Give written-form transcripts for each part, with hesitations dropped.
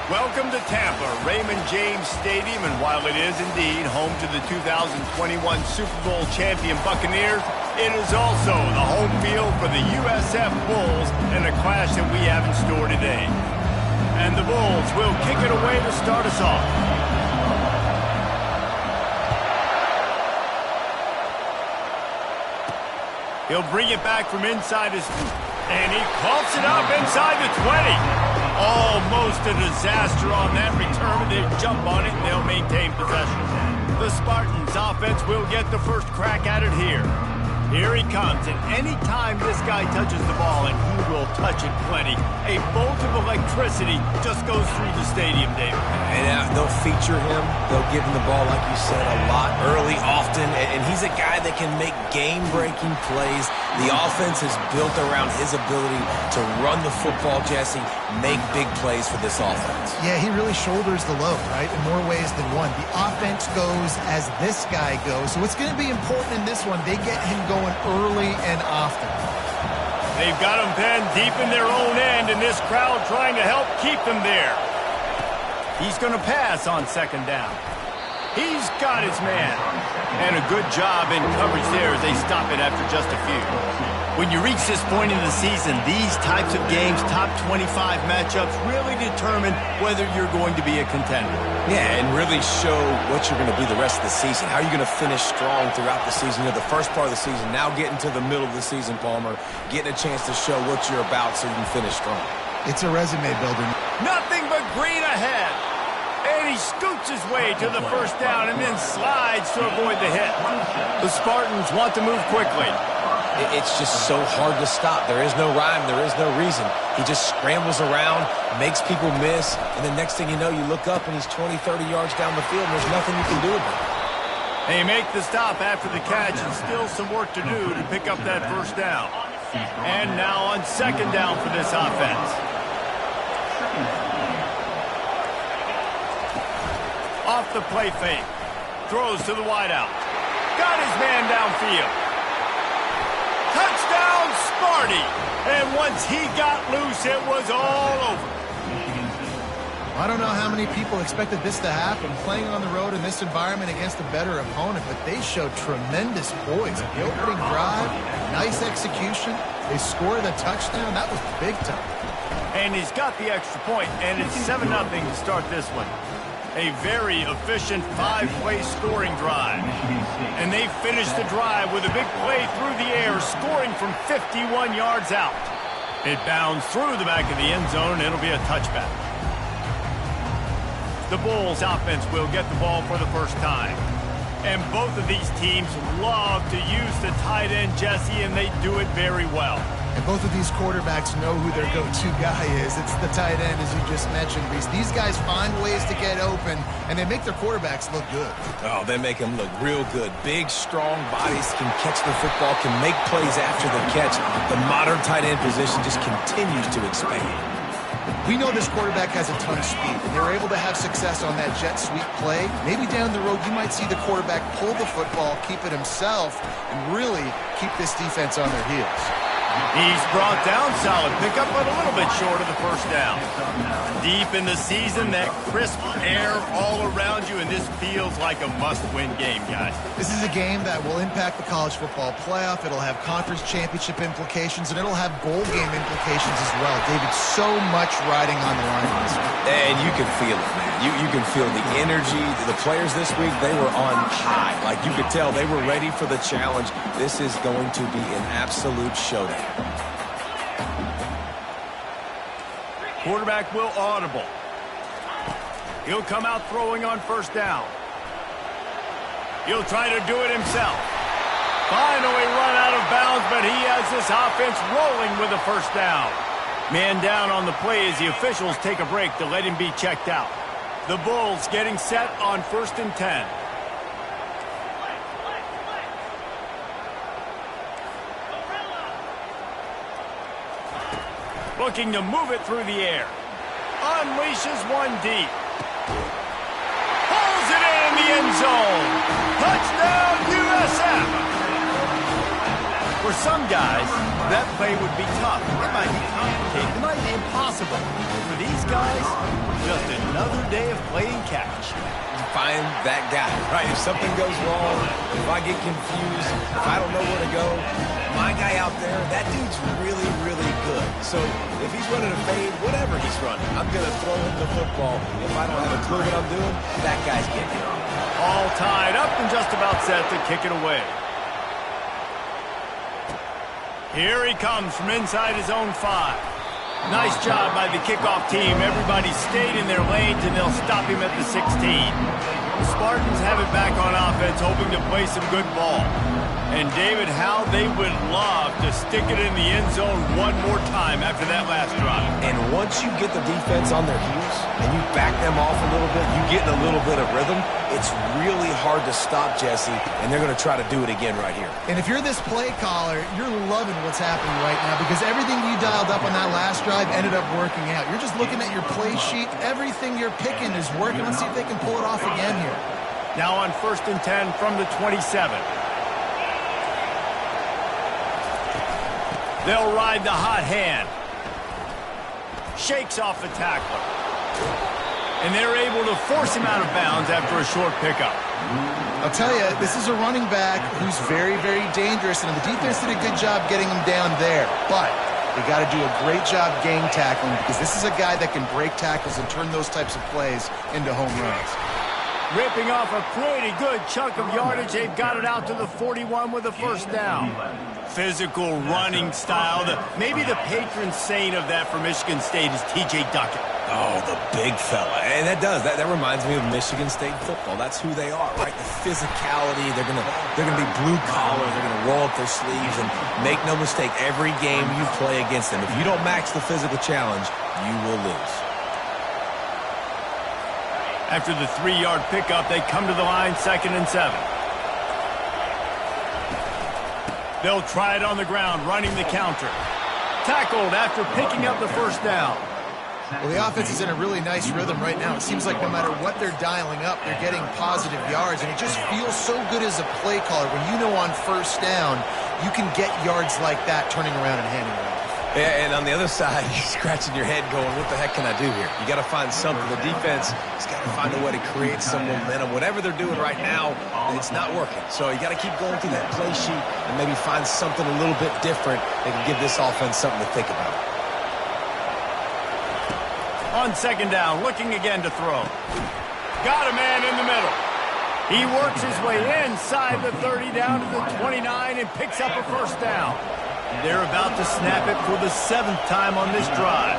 Welcome to Tampa, Raymond James Stadium, and while it is indeed home to the 2021 Super Bowl champion Buccaneers, it is also the home field for the USF Bulls and a clash that we have in store today. And the Bulls will kick it away to start us off. He'll bring it back from inside his... And he coughs it up inside the 20. Almost a disaster on that return. They jump on it and they'll maintain possession. The Spartans offense will get the first crack at it here. Here he comes, and any time this guy touches the ball, and he will touch it plenty, a bolt of electricity just goes through the stadium, David. And they'll feature him. They'll give him the ball, like you said, a lot, early, often, and he's a guy that can make game-breaking plays. The offense is built around his ability to run the football, Jesse, make big plays for this offense. Yeah, he really shoulders the load, right, in more ways than one. The offense goes as this guy goes, so it's going to be important in this one. They get him going early and often. They've got him pinned deep in their own end, and this crowd trying to help keep them there. He's going to pass on second down. He's got his man. And a good job in coverage there as they stop it after just a few. When you reach this point in the season, these types of games, top 25 matchups, really determine whether you're going to be a contender. Yeah, and really show what you're going to be the rest of the season. How are you going to finish strong throughout the season? You know, the first part of the season, now getting to the middle of the season, Palmer, getting a chance to show what you're about so you can finish strong. It's a resume builder. Nothing but green ahead. And he scoots his way to the first down and then slides to avoid the hit. The Spartans want to move quickly. It's just so hard to stop. There is no rhyme. There is no reason. He just scrambles around, makes people miss, and the next thing you know, you look up and he's 20, 30 yards down the field, and there's nothing you can do about it. They make the stop after the catch, and still some work to do to pick up that first down. And now on second down for this offense. Off the play fake. Throws to the wideout. Got his man downfield. Touchdown, Sparty! And once he got loose, it was all over. I don't know how many people expected this to happen, playing on the road in this environment against a better opponent, but they showed tremendous poise. The opening drive, nice execution. They scored a touchdown. That was big time. And he's got the extra point, and it's 7-0 to start this one. A very efficient 5-play scoring drive. And they finish the drive with a big play through the air, scoring from 51 yards out. It bounds through the back of the end zone, and it'll be a touchback. The Bulls offense will get the ball for the first time. And both of these teams love to use the tight end, Jesse, and they do it very well. And both of these quarterbacks know who their go-to guy is. It's the tight end, as you just mentioned, Reese. These guys find ways to get open, and they make their quarterbacks look good. Oh, they make them look real good. Big, strong bodies can catch the football, can make plays after the catch. The modern tight end position just continues to expand. We know this quarterback has a ton of speed, and they're able to have success on that jet sweep play. Maybe down the road you might see the quarterback pull the football, keep it himself, and really keep this defense on their heels. He's brought down, solid pickup, but a little bit short of the first down. Deep in the season, that crisp air all around you, and this feels like a must-win game, guys. This is a game that will impact the college football playoff. It'll have conference championship implications, and it'll have bowl game implications as well. David, so much riding on the line in this one. And you can feel it, man. You can feel the energy. The players this week, they were on high. Like you could tell, they were ready for the challenge. This is going to be an absolute showdown. Quarterback will audible. He'll come out throwing on first down. He'll try to do it himself. Finally run out of bounds, but he has this offense rolling with a first down. Man down on the play as the officials take a break to let him be checked out. The Bulls getting set on 1st and 10. Looking to move it through the air. Unleashes one deep. Pulls it in the end zone. Touchdown, USF! For some guys, That play would be tough. It might be complicated. It might be impossible. For these guys, just another day of playing catch. Find that guy, right? If something goes wrong, if I get confused, if I don't know where to go, my guy out there, that dude's really, really good. So if he's running a fade, whatever he's running, I'm going to throw him the football. If I don't have a clue what I'm doing, that guy's getting it. All tied up and just about set to kick it away. Here he comes from inside his own 5. Nice job by the kickoff team. Everybody stayed in their lanes, and they'll stop him at the 16. The Spartans have it back on offense, hoping to play some good ball. And, David, how they would love to stick it in the end zone one more time after that last drive. And once you get the defense on their heels and you back them off a little bit, you get in a little bit of rhythm, it's really hard to stop, Jesse, and they're going to try to do it again right here. And if you're this play caller, you're loving what's happening right now because everything you dialed up on that last drive ended up working out. You're just looking at your play sheet. Everything you're picking is working. Let's see if they can pull it off again here. Now on 1st and 10 from the 27. They'll ride the hot hand. Shakes off the tackler. And they're able to force him out of bounds after a short pickup. I'll tell you, this is a running back who's very, very dangerous, and the defense did a good job getting him down there. But they got to do a great job gang tackling because this is a guy that can break tackles and turn those types of plays into home runs. Ripping off a pretty good chunk of yardage. They've got it out to the 41 with a first down. Physical running style. Maybe the patron saint of that for Michigan State is T.J. Duckett. Oh, the big fella. And that reminds me of Michigan State football. That's who they are, right? The physicality. They're gonna be blue collar. They're gonna roll up their sleeves and make no mistake, every game you play against them, if you don't match the physical challenge, you will lose. After the 3-yard pickup, they come to the line 2nd and 7. They'll try it on the ground, running the counter. Tackled after picking up the first down. Well, the offense is in a really nice rhythm right now. It seems like no matter what they're dialing up, they're getting positive yards, and it just feels so good as a play caller when you know on first down you can get yards like that turning around and handing it off. Yeah, and on the other side, you're scratching your head going, what the heck can I do here? You got to find something. The defense has got to find a way to create some momentum. Whatever they're doing right now, it's not working. So you got to keep going through that play sheet and maybe find something a little bit different that can give this offense something to think about. On 2nd down, looking again to throw. Got a man in the middle. He works his way inside the 30 down to the 29 and picks up a first down. They're about to snap it for the 7th time on this drive.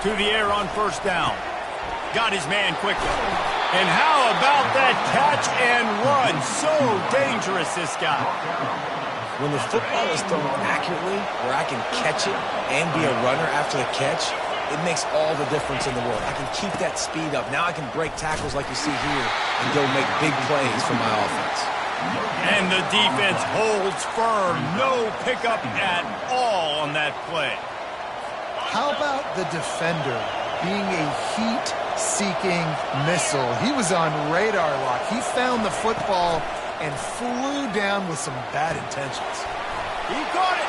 To the air on first down. Got his man quickly. And how about that catch and run? So dangerous, this guy. When the football is thrown accurately, where I can catch it and be a runner after the catch, it makes all the difference in the world. I can keep that speed up. Now I can break tackles like you see here and go make big plays for my offense. And the defense holds firm. No pickup at all on that play. How about the defender being a heat-seeking missile? He was on radar lock. He found the football and flew down with some bad intentions. He caught it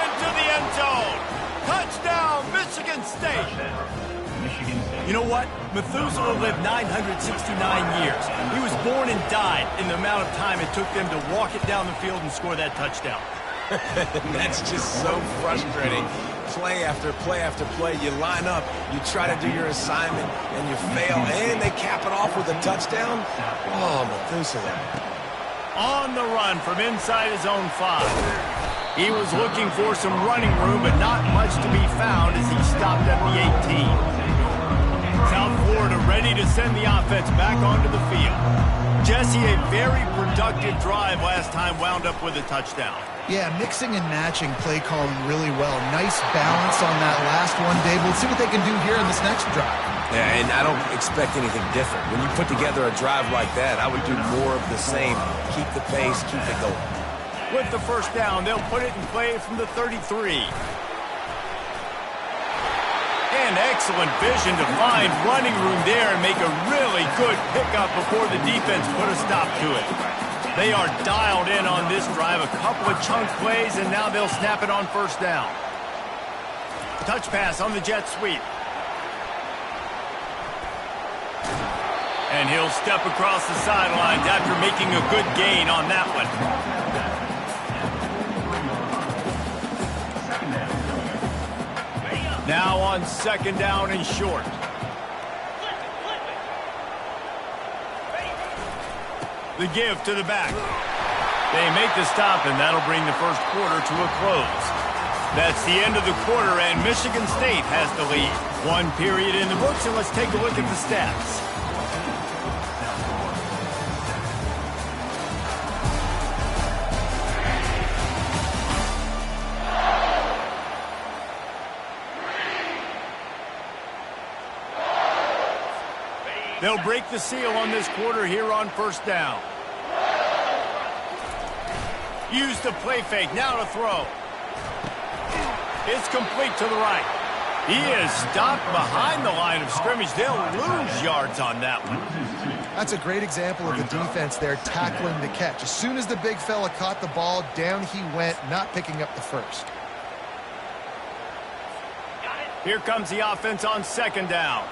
into the end zone. Touchdown, Michigan State. You know what? Methuselah lived 969 years. He was born and died in the amount of time it took them to walk it down the field and score that touchdown. That's just so frustrating. Play after play after play. You line up, you try to do your assignment, and you fail, and they cap it off with a touchdown. Oh, Methuselah. On the run from inside his own 5. He was looking for some running room, but not much to be found as he stopped at the 18. South Florida ready to send the offense back onto the field. Jesse, a very productive drive last time wound up with a touchdown. Yeah, mixing and matching play calling really well. Nice balance on that last one, Dave. We'll see what they can do here in this next drive. Yeah, and I don't expect anything different. When you put together a drive like that, I would do more of the same. Keep the pace, keep it going. With the first down, they'll put it in play from the 33. And excellent vision to find running room there and make a really good pickup before the defense put a stop to it. They are dialed in on this drive. A couple of chunk plays, and now they'll snap it on first down. Touch pass on the jet sweep. And he'll step across the sidelines after making a good gain on that one. Now on second down and short. The give to the back. They make the stop, and that'll bring the first quarter to a close. That's the end of the quarter, and Michigan State has the lead. One period in the books, and let's take a look at the stats. They'll break the seal on this quarter here on first down. Use the play fake, now to throw. It's complete to the right. He is stopped behind the line of scrimmage. They'll lose yards on that one. That's a great example of the defense there tackling the catch. As soon as the big fella caught the ball, down he went, not picking up the first. Here comes the offense on second down.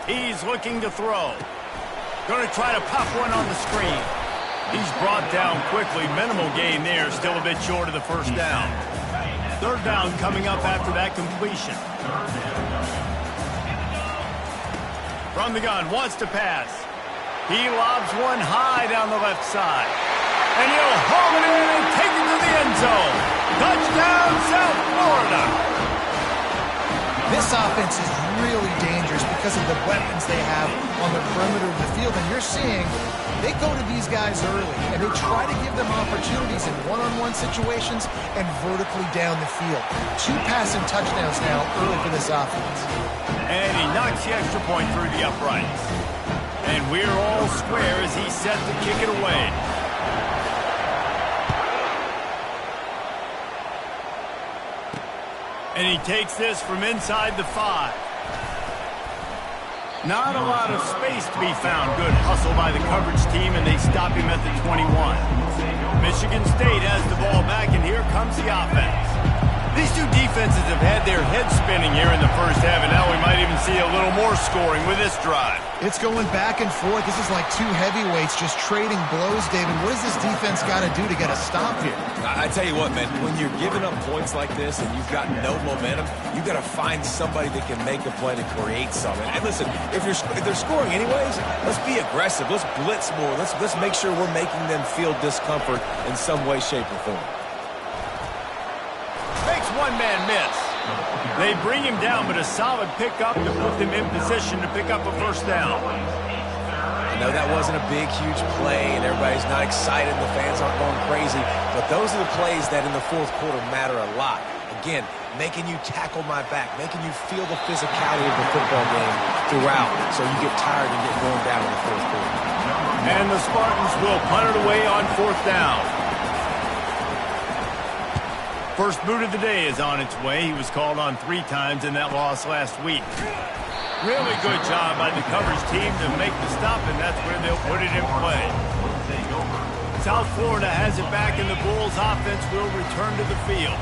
He's looking to throw. Going to try to pop one on the screen. He's brought down quickly. Minimal gain there. Still a bit short of the first down. Third down coming up after that completion. From the gun, wants to pass. He lobs one high down the left side. And he'll haul it in and take it to the end zone. Touchdown, South Florida. This offense is really dangerous because of the weapons they have on the perimeter of the field. And you're seeing they go to these guys early, and they try to give them opportunities in one-on-one situations and vertically down the field. 2 passing touchdowns now early for this offense. And he knocks the extra point through the uprights. And we're all square as he's set to kick it away. And he takes this from inside the 5. Not a lot of space to be found. Good hustle by the coverage team, and they stop him at the 21. Michigan State has the ball back, and here comes the offense. These two defenses have had their heads spinning here in the first half, and now we might even see a little more scoring with this drive. It's going back and forth. This is like two heavyweights just trading blows, David. What does this defense got to do to get a stop here? I tell you what, man, when you're giving up points like this and you've got no momentum, you got to find somebody that can make a play to create something. And listen, if they're scoring anyways, let's be aggressive. Let's blitz more. Let's make sure we're making them feel discomfort in some way, shape, or form. Makes one man miss. They bring him down, but a solid pickup to put them in position to pick up a first down. I know that wasn't a big, huge play, and everybody's not excited, the fans aren't going crazy, but those are the plays that in the fourth quarter matter a lot. Again, making you tackle my back, making you feel the physicality of the football game throughout, so you get tired and get worn down in the fourth quarter. And the Spartans will punt it away on fourth down. First boot of the day is on its way. He was called on 3 times in that loss last week. Really good job by the coverage team to make the stop, and that's where they'll put it in play. South Florida has it back, and the Bulls offense will return to the field.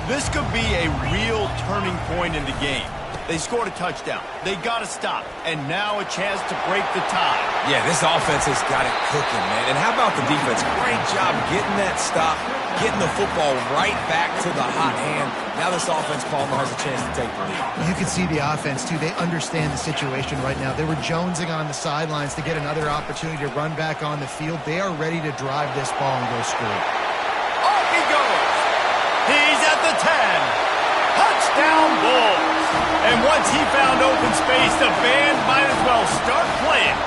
This could be a real turning point in the game. They scored a touchdown. They got to stop, and now a chance to break the tie. Yeah, this offense has got it cooking, man. And how about the defense? Great job getting that stop, getting the football right back to the hot hand. Now this offense, Palmer, has a chance to take the lead. You can see the offense, too. They understand the situation right now. They were jonesing on the sidelines to get another opportunity to run back on the field. They are ready to drive this ball and go score. Off he goes. He's at the 10. Touchdown, Bulls. And once he found open space, the band might as well start playing.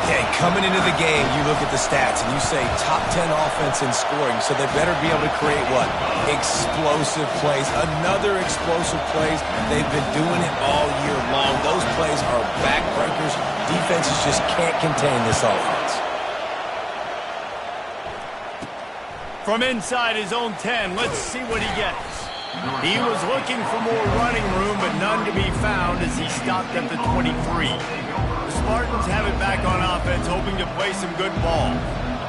Yeah, coming into the game, you look at the stats and you say top 10 offense in scoring, so they better be able to create what? Explosive plays. Another explosive plays. They've been doing it all year long. Those plays are backbreakers. Defenses just can't contain this offense. From inside his own 10, let's see what he gets. He was looking for more running room, but none to be found as he stopped at the 23. The Spartans have it back on offense, hoping to play some good ball.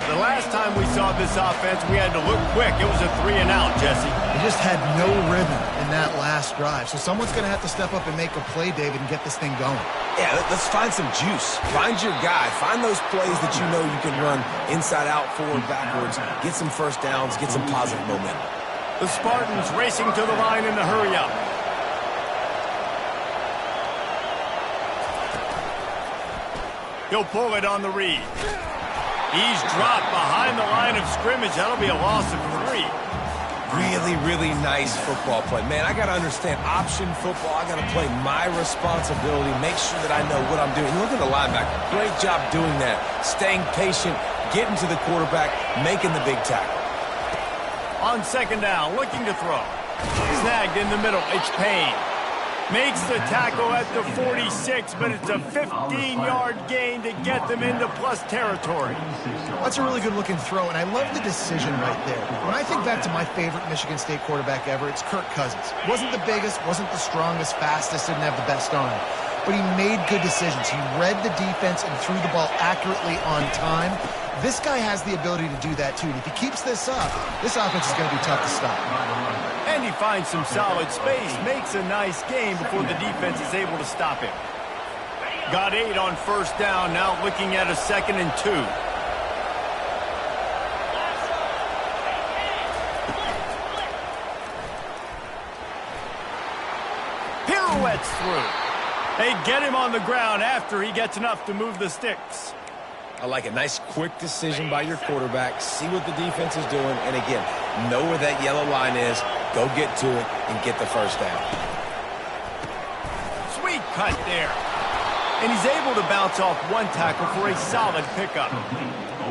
The last time we saw this offense, we had to look quick. It was a 3-and-out, Jesse. They just had no rhythm in that last drive. So someone's going to have to step up and make a play, David, and get this thing going. Yeah, let's find some juice. Find your guy. Find those plays that you know you can run inside out, forward, backwards. Get some first downs. Get some positive momentum. The Spartans racing to the line in the hurry-up. He'll pull it on the read. He's dropped behind the line of scrimmage. That'll be a loss of 3. Really, really nice football play. Man, I got to understand option football. I got to play my responsibility, make sure that I know what I'm doing. Look at the linebacker. Great job doing that. Staying patient, getting to the quarterback, making the big tackle. On second down, looking to throw. Snagged in the middle. It's Payne. Makes the tackle at the 46, but it's a 15-yard gain to get them into plus territory. That's a really good-looking throw, and I love the decision right there. When I think back to my favorite Michigan State quarterback ever, it's Kirk Cousins. Wasn't the biggest, wasn't the strongest, fastest, didn't have the best arm. But he made good decisions. He read the defense and threw the ball accurately on time. This guy has the ability to do that, too. And if he keeps this up, this offense is going to be tough to stop. And he finds some solid space, makes a nice game before the defense is able to stop him. Got 8 on first down, now looking at a 2nd and 2. Pirouettes through. They get him on the ground after he gets enough to move the sticks. I like a nice quick decision by your quarterback. See what the defense is doing. And again, know where that yellow line is. Go get to it and get the first down. Sweet cut there. And he's able to bounce off one tackle for a solid pickup.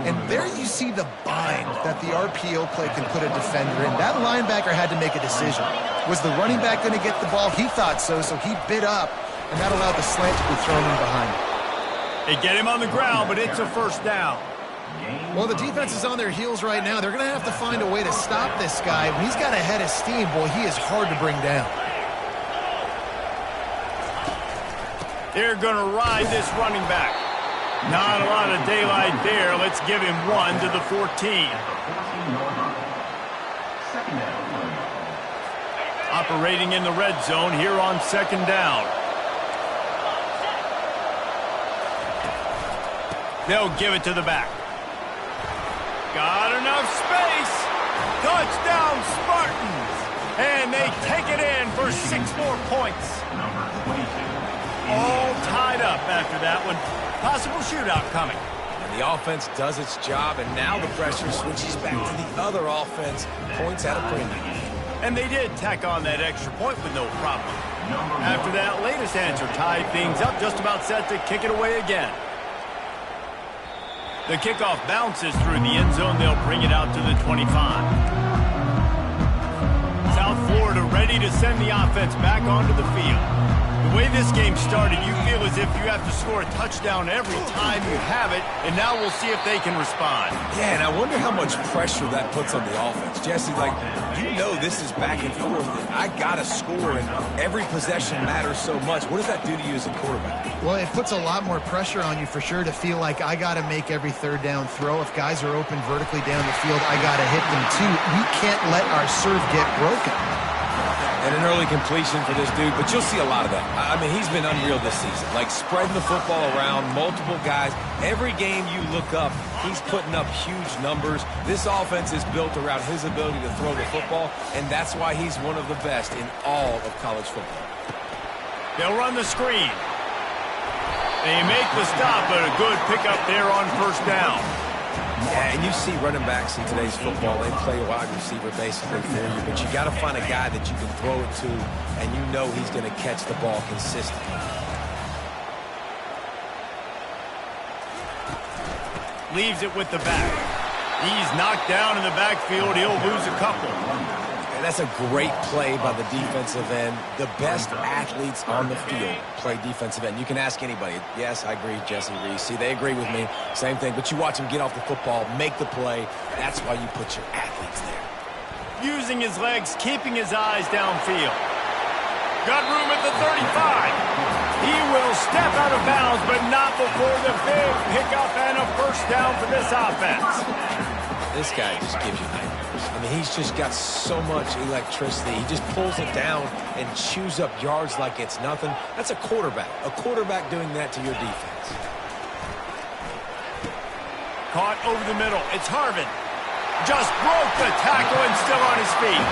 And there you see the bind that the RPO play can put a defender in. That linebacker had to make a decision. Was the running back going to get the ball? He thought so, so he bit up, and that allowed the slant to be thrown in behind him. They get him on the ground, but it's a first down. Well, the defense is on their heels right now. They're going to have to find a way to stop this guy. When he's got a head of steam, boy, he is hard to bring down. They're going to ride this running back. Not a lot of daylight there. Let's give him 1 to the 14. Operating in the red zone here on second down. They'll give it to the back. Got enough space. Touchdown, Spartans. And they take it in for 6 more points. All tied up after that one. Possible shootout coming. And the offense does its job, and now the pressure switches back to the other offense. Points at a premium. And they did tack on that extra point with no problem. After that latest answer tied things up, just about set to kick it away again. The kickoff bounces through the end zone. They'll bring it out to the 25. South Florida ready to send the offense back onto the field. The way this game started, you feel as if you have to score a touchdown every time you have it, and now we'll see if they can respond. Yeah, and I wonder how much pressure that puts on the offense. Jesse, like, you know this is back and forth. I got to score, and every possession matters so much. What does that do to you as a quarterback? Well, it puts a lot more pressure on you for sure to feel like I got to make every third down throw. If guys are open vertically down the field, I got to hit them too. We can't let our serve get broken. And an early completion for this dude, but you'll see a lot of that. I mean, he's been unreal this season. Like, spreading the football around, multiple guys. Every game you look up, he's putting up huge numbers. This offense is built around his ability to throw the football, and that's why he's one of the best in all of college football. They'll run the screen. They make the stop, but a good pickup there on first down. Yeah, and you see running backs in today's football, they play wide receiver basically for you, but you got to find a guy that you can throw it to, and you know he's going to catch the ball consistently. Leaves it with the back. He's knocked down in the backfield. He'll lose a couple. And that's a great play by the defensive end. The best athletes on the field play defensive end. You can ask anybody. Yes, I agree, Jesse Reese. See, they agree with me. Same thing. But you watch him get off the football, make the play. That's why you put your athletes there. Using his legs, keeping his eyes downfield. Got room at the 35. He will step out of bounds, but not before the big pickup and a first down for this offense. This guy just gives you nightmares. I mean, he's just got so much electricity. He just pulls it down and chews up yards like it's nothing. That's a quarterback. A quarterback doing that to your defense. Caught over the middle. It's Harvin. Just broke the tackle and still on his feet.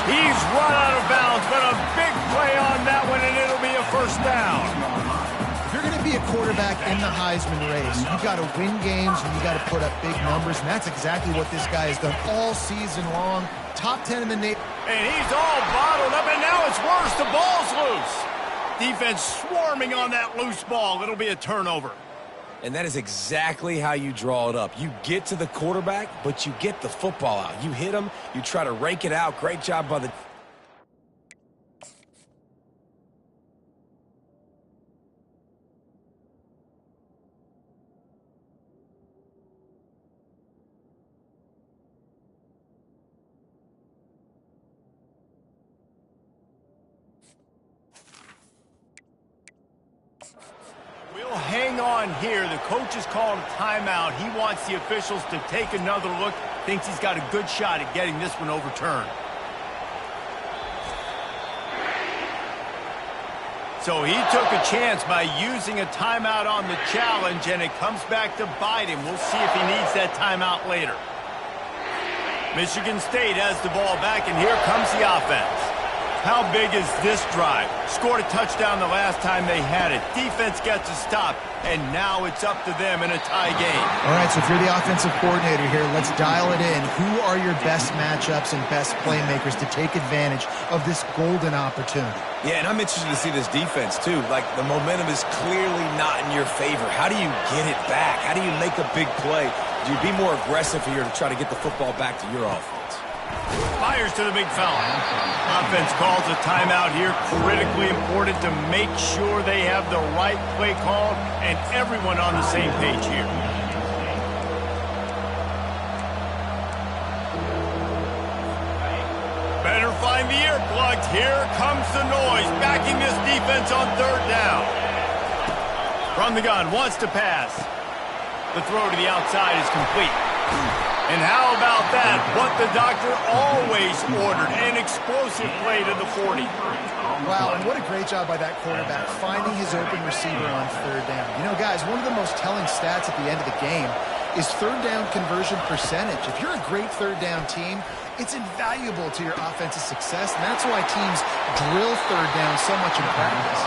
He's run out of bounds, but a big play on that one, and it'll be a first down. If you're going to be a quarterback in the Heisman race, you got to win games and you got to put up big numbers, and that's exactly what this guy has done all season long. Top 10 in the nation. And he's all bottled up, and now it's worse. The ball's loose. Defense swarming on that loose ball. It'll be a turnover. And that is exactly how you draw it up. You get to the quarterback, but you get the football out. You hit him, you try to rake it out. Great job by the... Hang on here. The coach has called a timeout. He wants the officials to take another look. Thinks he's got a good shot at getting this one overturned. So he took a chance by using a timeout on the challenge, and it comes back to bite him. We'll see if he needs that timeout later. Michigan State has the ball back, and here comes the offense. How big is this drive? Scored a touchdown the last time they had it. Defense gets a stop, and now it's up to them in a tie game. All right, so if you're the offensive coordinator here, let's dial it in. Who are your best matchups and best playmakers to take advantage of this golden opportunity? Yeah, and I'm interested to see this defense, too. Like, the momentum is clearly not in your favor. How do you get it back? How do you make a big play? Do you be more aggressive here to try to get the football back to your offense? Fires to the big fella. Offense calls a timeout here. Critically important to make sure they have the right play called and everyone on the same page here. Better find the earplugs. Here comes the noise, backing this defense on third down. From the gun, wants to pass. The throw to the outside is complete. And how about that? What the doctor always ordered, an explosive play to the 40. Wow, and what a great job by that quarterback, finding his open receiver on third down. You know, guys, one of the most telling stats at the end of the game is third down conversion percentage. If you're a great third down team, it's invaluable to your offensive success, and that's why teams drill third down so much in practice.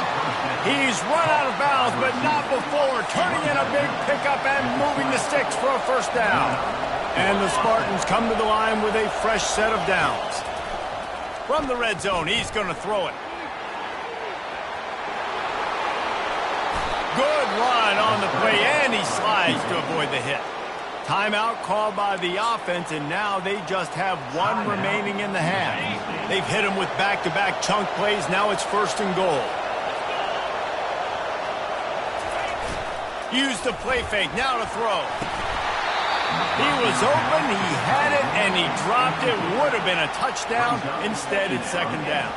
He's run out of bounds, but not before, turning in a big pickup and moving the sticks for a first down. And the Spartans come to the line with a fresh set of downs. From the red zone, he's going to throw it. Good run on the play, and he slides to avoid the hit. Timeout called by the offense, and now they just have one remaining in the half. They've hit him with back-to-back chunk plays. Now it's first and goal. Use the play fake, now to throw. He was open, he had it, and he dropped it. Would have been a touchdown. Instead, it's second down.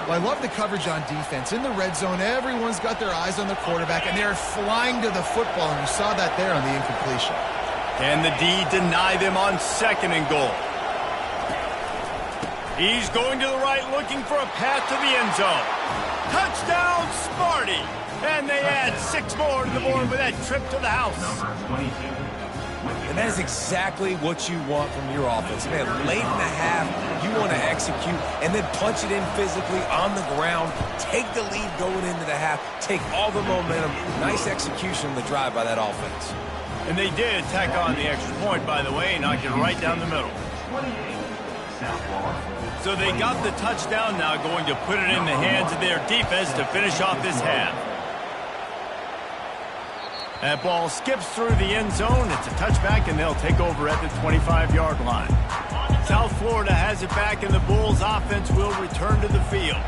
Well, I love the coverage on defense. In the red zone, everyone's got their eyes on the quarterback, and they're flying to the football, and you saw that there on the incompletion. Can the D deny them on second and goal? He's going to the right, looking for a path to the end zone. Touchdown, Sparty! And they add 6 more to the board with that trip to the house. And that is exactly what you want from your offense. Man, late in the half, you want to execute and then punch it in physically on the ground, take the lead going into the half, take all the momentum. Nice execution on the drive by that offense. And they did tack on the extra point, by the way, knocked it right down the middle. So they got the touchdown now, going to put it in the hands of their defense to finish off this half. That ball skips through the end zone. It's a touchback, and they'll take over at the 25-yard line. South Florida has it back, and the Bulls offense will return to the field.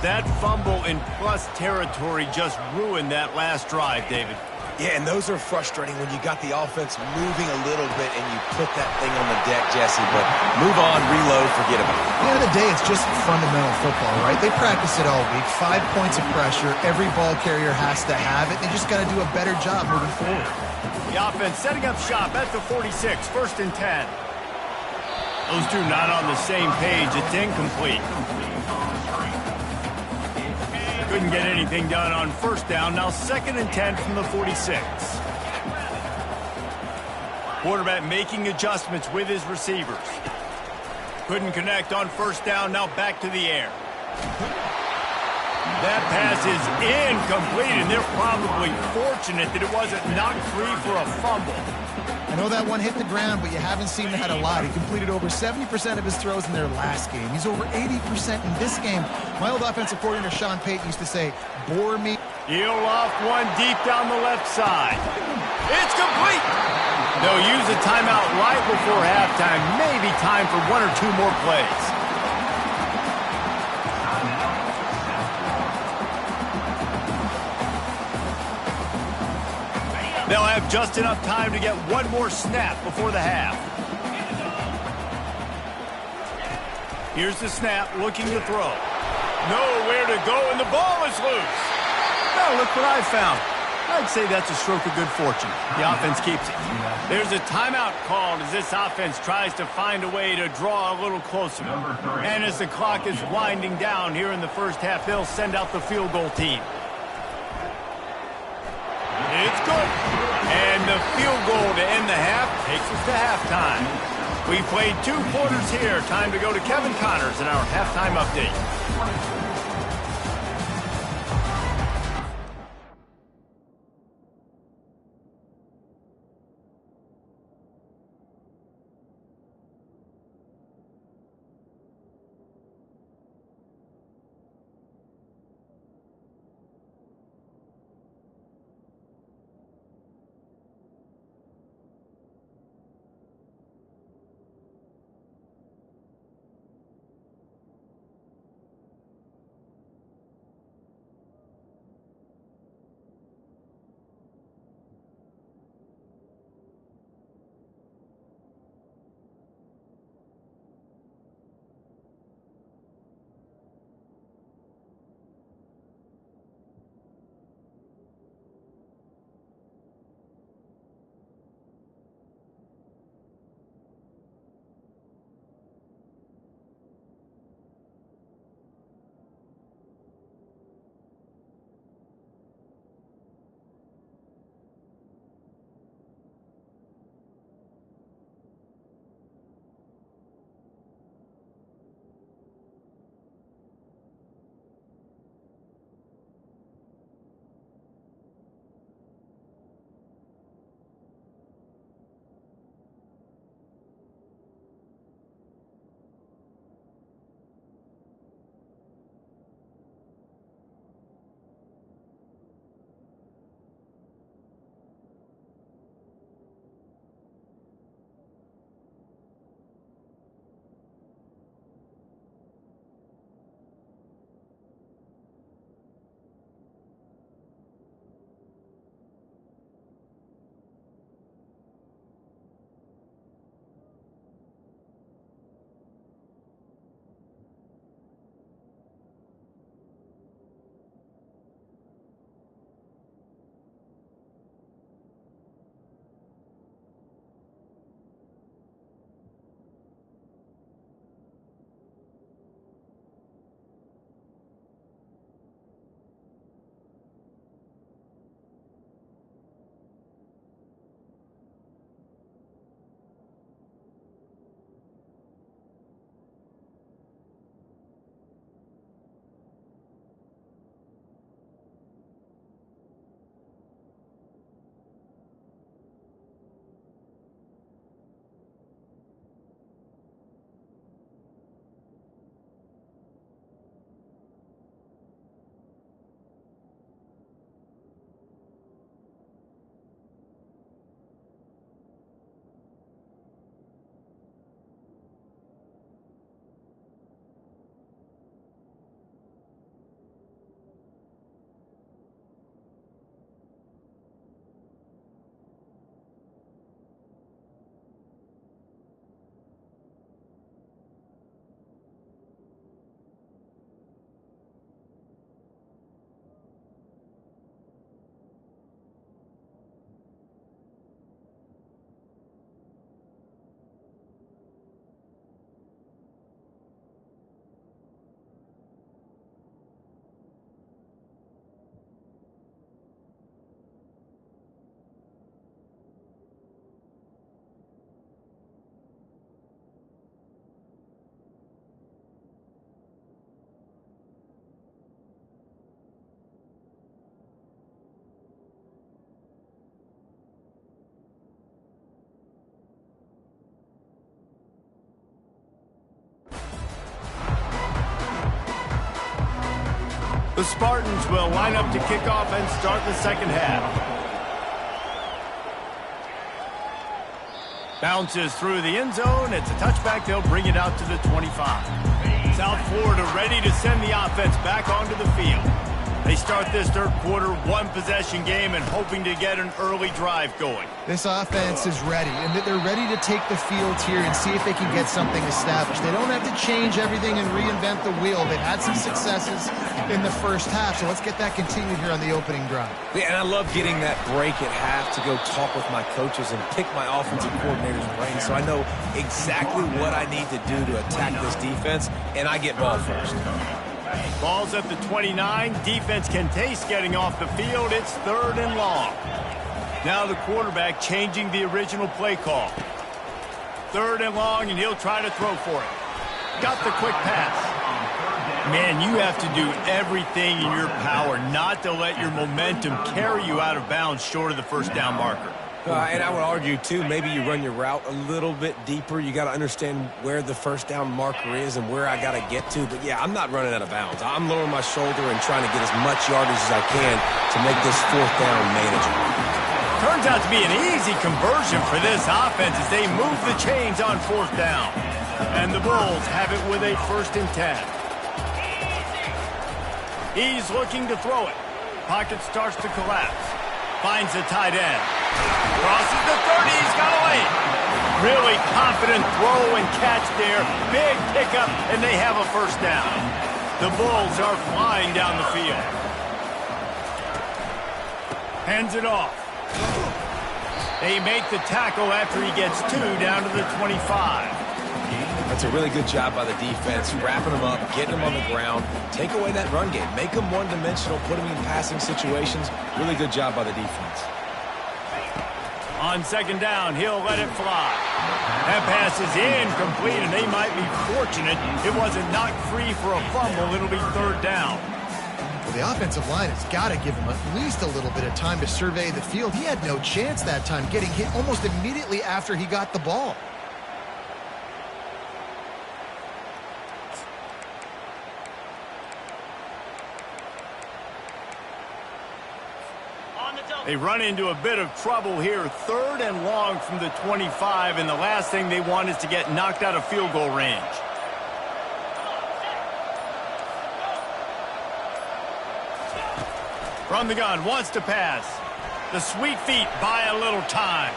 That fumble in plus territory just ruined that last drive, David. Yeah, and those are frustrating when you got the offense moving a little bit and you put that thing on the deck, Jesse. But move on, reload, forget about it. At the end of the day, it's just fundamental football, right? They practice it all week. 5 points of pressure. Every ball carrier has to have it. They just got to do a better job moving forward. The offense setting up shop at the 46, 1st and 10. Those two not on the same page. It's incomplete. Couldn't get anything done on 1st down. Now 2nd and 10 from the 46. Quarterback making adjustments with his receivers. Couldn't connect on 1st down. Now back to the air. That pass is incomplete, and they're probably fortunate that it wasn't knocked free for a fumble. I know that one hit the ground, but you haven't seen that a lot. He completed over 70% of his throws in their last game. He's over 80% in this game. My old offensive coordinator, Sean Payton, used to say, bore me. He'll loft one deep down the left side. It's complete. They'll use a timeout right before halftime. Maybe time for 1 or 2 more plays. They'll have just enough time to get one more snap before the half. Here's the snap, looking to throw. Nowhere to go, and the ball is loose. Now look what I found. I'd say that's a stroke of good fortune. The offense keeps it. There's a timeout called as this offense tries to find a way to draw a little closer. And as the clock is winding down here in the first half, they'll send out the field goal team. It's good. And the field goal to end the half takes us to halftime. We played 2 quarters here. Time to go to Kevin Connors in our halftime update. The Spartans will line up to kick off and start the second half. Bounces through the end zone. It's a touchback. They'll bring it out to the 25. South Florida ready to send the offense back onto the field. They start this third quarter one-possession game and hoping to get an early drive going. This offense is ready, and they're ready to take the field here and see if they can get something established. They don't have to change everything and reinvent the wheel. They've had some successes in the first half, so let's get that continued here on the opening drive. Yeah, and I love getting that break at half to go talk with my coaches and pick my offensive coordinator's brain so I know exactly what I need to do to attack this defense, and I get ball first. Ball's at the 29. Defense can taste getting off the field. It's 3rd and long. Now the quarterback changing the original play call. 3rd and long, and he'll try to throw for it. Got the quick pass. Man, you have to do everything in your power not to let your momentum carry you out of bounds short of the first down marker. And I would argue, too, maybe you run your route a little bit deeper. You got to understand where the first down marker is and where I got to get to. But, yeah, I'm not running out of bounds. I'm lowering my shoulder and trying to get as much yardage as I can to make this 4th down manageable. Turns out to be an easy conversion for this offense as they move the chains on 4th down. And the Bulls have it with a 1st and 10. He's looking to throw it. Pocket starts to collapse. Finds the tight end. Crosses the 30. He's got away. Really confident throw and catch there. Big pickup, and they have a 1st down. The Bulls are flying down the field. Hands it off. They make the tackle after he gets 2 down to the 25. That's a really good job by the defense, wrapping them up, getting them on the ground, take away that run game, make them one-dimensional, put them in passing situations. Really good job by the defense. On 2nd down, he'll let it fly. That pass is incomplete, and they might be fortunate it wasn't knocked free for a fumble. It'll be 3rd down. Well, the offensive line has got to give him at least a little bit of time to survey the field. He had no chance that time, getting hit almost immediately after he got the ball. They run into a bit of trouble here. 3rd and long from the 25, and the last thing they want is to get knocked out of field goal range. From the gun, wants to pass. The sweet feet buy a little time.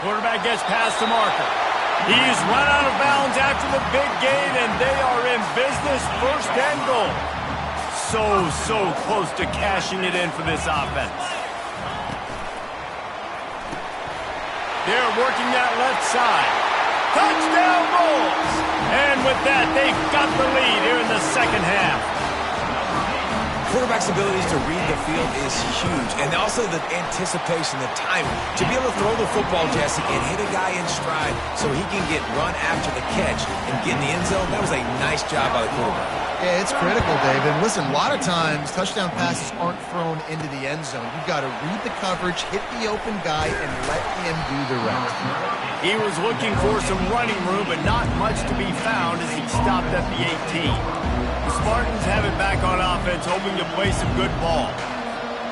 Quarterback gets past the marker. He's run out of bounds after the big gain, and they are in business. 1st and goal. So close to cashing it in for this offense. They're working that left side. Touchdown Bulls! And with that, they've got the lead here in the second half. Quarterback's abilities to read the field is huge. And also the anticipation, the timing. To be able to throw the football, Jesse, and hit a guy in stride so he can get run after the catch and get in the end zone, that was a nice job by the quarterback. Yeah, it's critical, David. Listen, a lot of times touchdown passes aren't thrown into the end zone. You've got to read the coverage, hit the open guy, and let him do the rest. He was looking for some running room, but not much to be found as he stopped at the 18. The Spartans have it back on offense, hoping to play some good ball.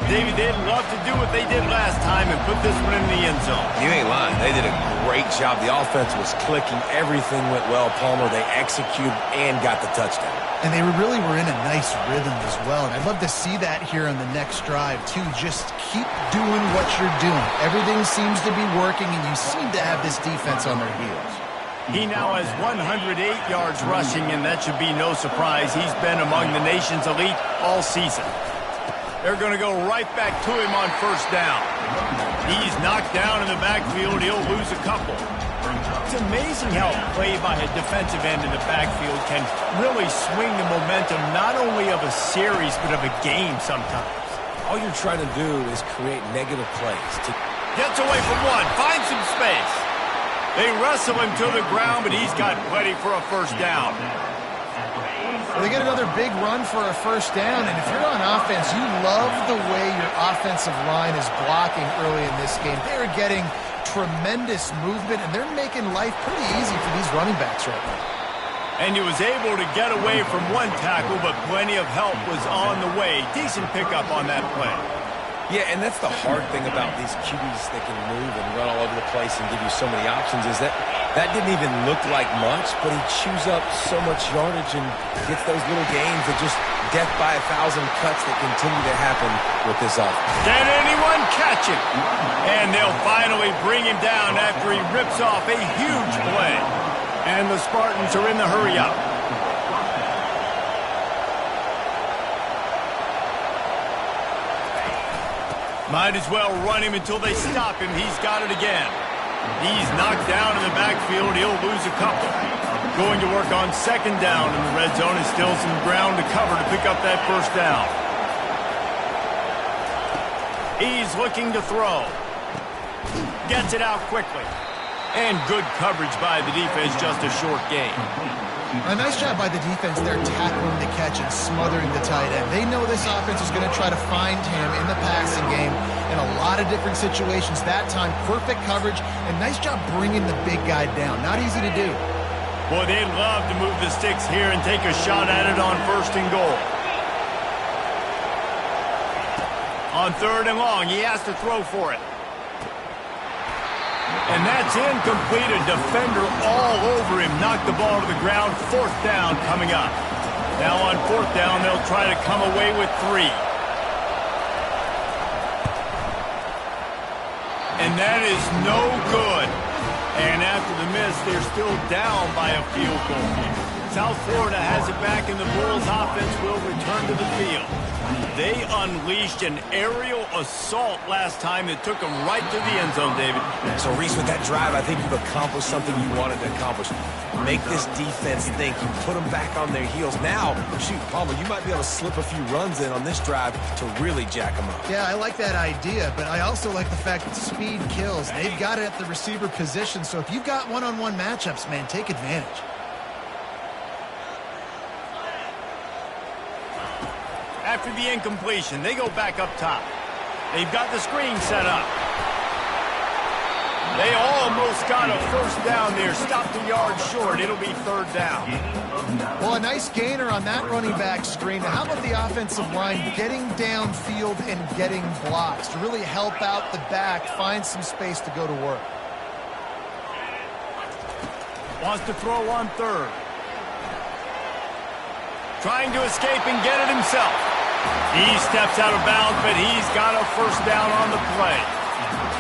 David, they'd love to do what they did last time and put this one in the end zone. You ain't lying. They did a great job. The offense was clicking. Everything went well, Palmer. They executed and got the touchdown. And they really were in a nice rhythm as well. And I'd love to see that here on the next drive, too. Just keep doing what you're doing. Everything seems to be working, and you seem to have this defense on their heels. He now has 108 yards rushing, and that should be no surprise. He's been among the nation's elite all season. They're going to go right back to him on 1st down. He's knocked down in the backfield. He'll lose a couple. It's amazing how a play by a defensive end in the backfield can really swing the momentum not only of a series but of a game sometimes. All you're trying to do is create negative plays. Gets away from one, finds some space. They wrestle him to the ground, but he's got plenty for a 1st down. Well, they get another big run for a 1st down, and if you're on offense, you love the way your offensive line is blocking early in this game. They're getting tremendous movement, and they're making life pretty easy for these running backs right now. And he was able to get away from one tackle, but plenty of help was on the way. Decent pickup on that play. Yeah, and that's the hard thing about these QBs that can move and run all over the place and give you so many options is that didn't even look like much, but he chews up so much yardage and gets those little gains that just death by 1,000 cuts that continue to happen with this offense. Can anyone catch it? And they'll finally bring him down after he rips off a huge play. And the Spartans are in the hurry up. Might as well run him until they stop him. He's got it again. He's knocked down in the backfield. He'll lose a couple. Going to work on second down in the red zone. And still some ground to cover to pick up that first down. He's looking to throw. Gets it out quickly. And good coverage by the defense, just a short gain. A nice job by the defense there tackling the catch and smothering the tight end. They know this offense is going to try to find him in the passing game in a lot of different situations. That time, perfect coverage, and nice job bringing the big guy down. Not easy to do. Boy, they'd love to move the sticks here and take a shot at it on first and goal. On third and long, he has to throw for it. And that's incomplete. A defender all over him. Knocked the ball to the ground. Fourth down coming up. Now on fourth down, they'll try to come away with 3. And that is no good. And after the miss, they're still down by a field goal. South Florida has it back, and the Bulls offense will return to the field. They unleashed an aerial assault last time that took them right to the end zone, David. So, Reese, with that drive, I think you've accomplished something you wanted to accomplish. Make this defense think. You put them back on their heels. Now, shoot, Palmer, you might be able to slip a few runs in on this drive to really jack them up. Yeah, I like that idea, but I also like the fact that speed kills. They've got it at the receiver position, so if you've got one-on-one matchups, man, take advantage. After the incompletion, they go back up top. They've got the screen set up. They almost got a first down there. Stopped a yard short. It'll be third down. Well, a nice gainer on that running back screen. Now, how about the offensive line getting downfield and getting blocks to really help out the back, find some space to go to work? Wants to throw on third. Trying to escape and get it himself. He steps out of bounds, but he's got a first down on the play.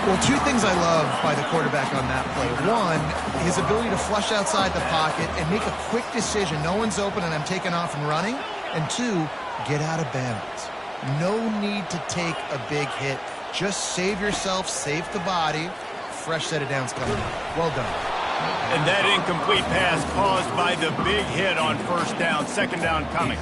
Well, 2 things I love by the quarterback on that play. 1, his ability to flush outside the pocket and make a quick decision. No one's open and I'm taking off and running. And 2, get out of bounds. No need to take a big hit. Just save yourself, save the body. Fresh set of downs coming up. Well done. And that incomplete pass caused by the big hit on first down. Second down coming.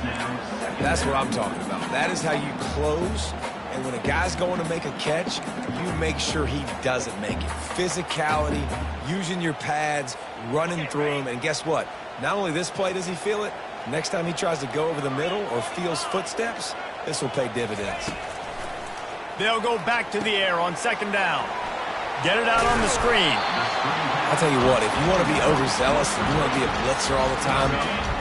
That's what I'm talking about. That is how you close. And when a guy's going to make a catch, you make sure he doesn't make it. Physicality, using your pads, running through them. And guess what? Not only this play does he feel it, next time he tries to go over the middle or feels footsteps, this will pay dividends. They'll go back to the air on second down. Get it out on the screen. I'll tell you what, if you want to be overzealous and you want to be a blitzer all the time,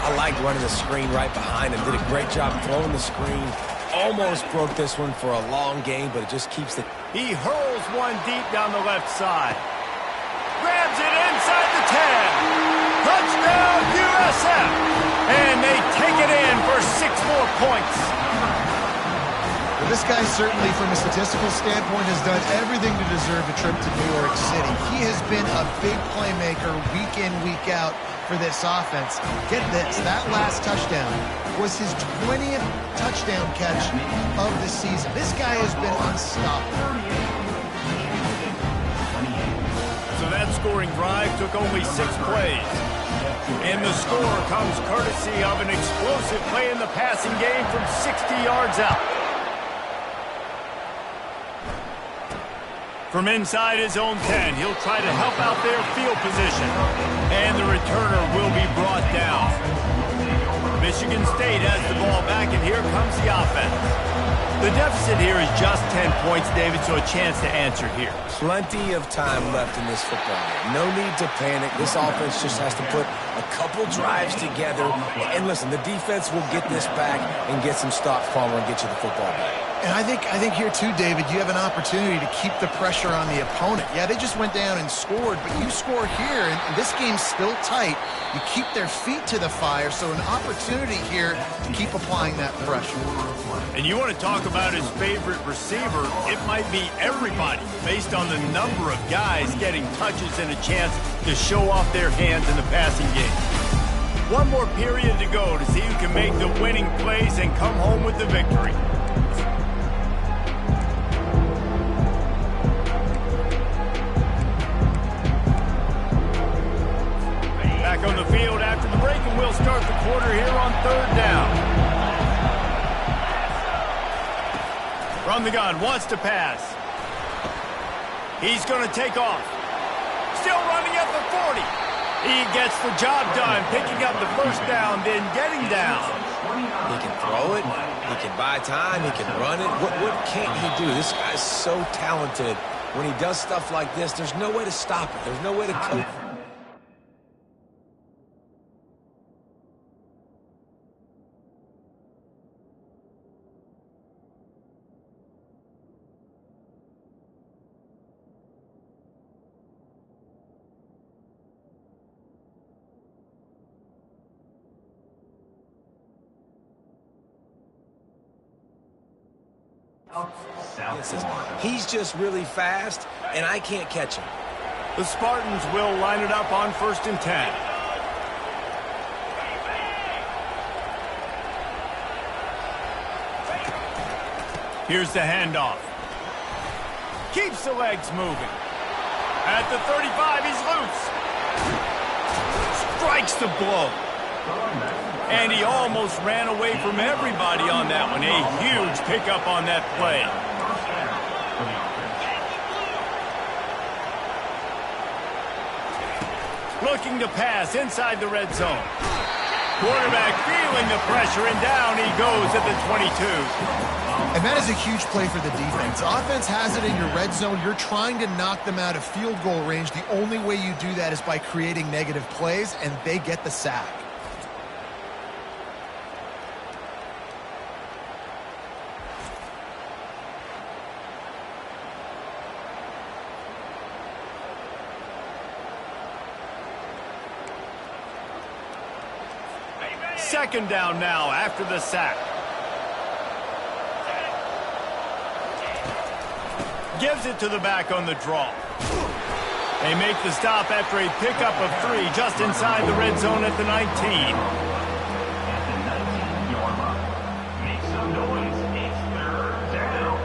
I like running the screen right behind him. Did a great job throwing the screen. Almost broke this one for a long game, but it just keeps the... He hurls one deep down the left side. Grabs it inside the 10. Touchdown, USF. And they take it in for 6 more points. Well, this guy certainly, from a statistical standpoint, has done everything to deserve a trip to New York City. He has been a big playmaker week in, week out for this offense. Get this, that last touchdown was his 20th touchdown catch of the season. This guy has been unstoppable. So that scoring drive took only 6 plays. And the score comes courtesy of an explosive play in the passing game from 60 yards out. From inside his own 10, he'll try to help out their field position. And the returner will be brought down. Michigan State has the ball back, and here comes the offense. The deficit here is just 10 points, David, so a chance to answer here. Plenty of time left in this football game. No need to panic. This offense just has to put a couple drives together. And listen, the defense will get this back and get some stops, Palmer, and get you the football back. And I think here too, David, you have an opportunity to keep the pressure on the opponent. Yeah, they just went down and scored, but you score here, and this game's still tight. You keep their feet to the fire, so an opportunity here to keep applying that pressure. And you want to talk about his favorite receiver, it might be everybody, based on the number of guys getting touches and a chance to show off their hands in the passing game. One more period to go to see who can make the winning plays and come home with the victory. Back on the field after the break, and we'll start the quarter here on 3rd down. From the gun, wants to pass. He's going to take off. Still running at the 40. He gets the job done, picking up the first down, then getting down. He can throw it. He can buy time. He can run it. What can't he do? This guy's so talented. When he does stuff like this, there's no way to stop it. There's no way to cope. He's just really fast, and I can't catch him. The Spartans will line it up on 1st and 10. Here's the handoff. Keeps the legs moving. At the 35, he's loose. Strikes the blow. And he almost ran away from everybody on that one. A huge pickup on that play. Looking to pass inside the red zone. Quarterback feeling the pressure, and down he goes at the 22. And that is a huge play for the defense. Offense has it in your red zone. You're trying to knock them out of field goal range. The only way you do that is by creating negative plays, and they get the sack. Second down now after the sack. Gives it to the back on the draw. They make the stop after a pickup of 3 just inside the red zone at the 19. Make some noise. It's 3rd down.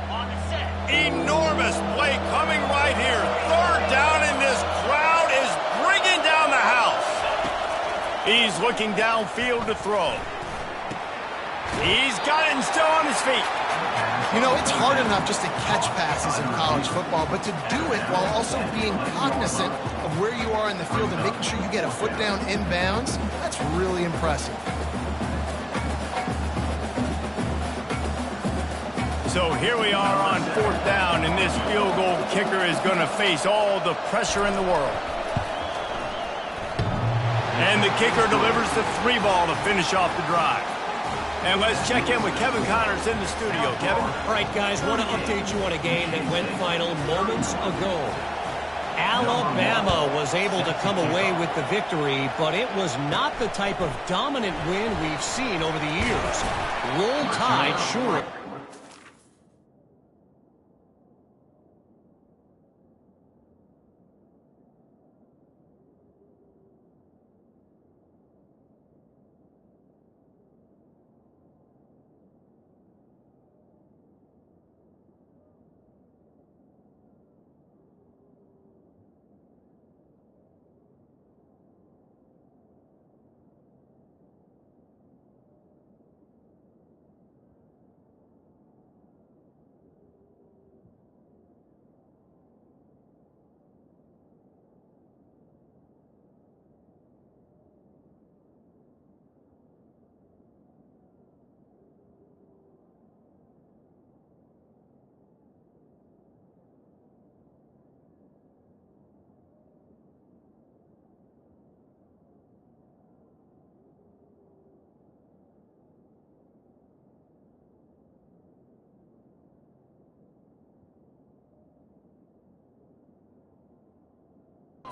On the set. Enormous play coming right here. 3rd down, and this crowd is bringing down the house. He's looking downfield to throw. He's got it and still on his feet. You know, it's hard enough just to catch passes in college football, but to do it while also being cognizant of where you are in the field and making sure you get a foot down inbounds, that's really impressive. So here we are on 4th down, and this field goal kicker is going to face all the pressure in the world. And the kicker delivers the 3 ball to finish off the drive. And let's check in with Kevin Connors in the studio. Kevin? All right, guys, want to update you on a game that went final moments ago. Alabama was able to come away with the victory, but it was not the type of dominant win we've seen over the years. Roll Tide, sure.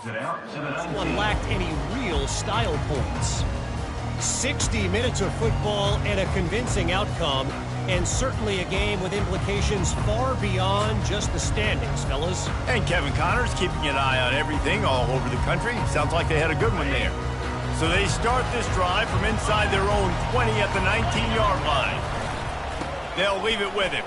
This one lacked any real style points. 60 minutes of football and a convincing outcome, and certainly a game with implications far beyond just the standings, fellas. And Kevin Connors keeping an eye on everything all over the country. Sounds like they had a good one there. So they start this drive from inside their own 20 at the 19-yard line. They'll leave it with him.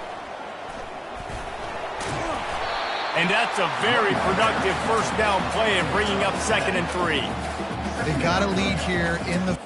And that's a very productive first down play and bringing up 2nd and 3. They got a lead here in the...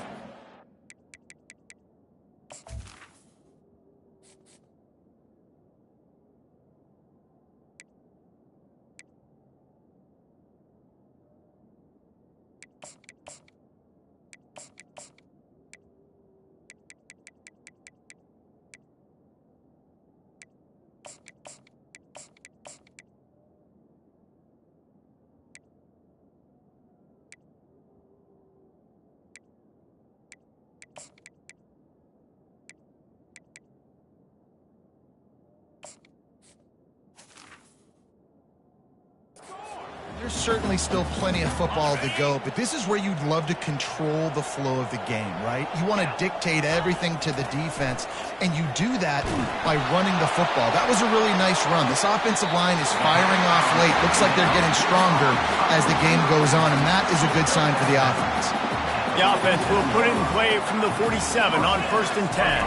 There's certainly still plenty of football to go, but this is where you'd love to control the flow of the game, right? You want to dictate everything to the defense, and you do that by running the football. That was a really nice run. This offensive line is firing off late. Looks like they're getting stronger as the game goes on, and that is a good sign for the offense. The offense will put it in play from the 47 on 1st and 10.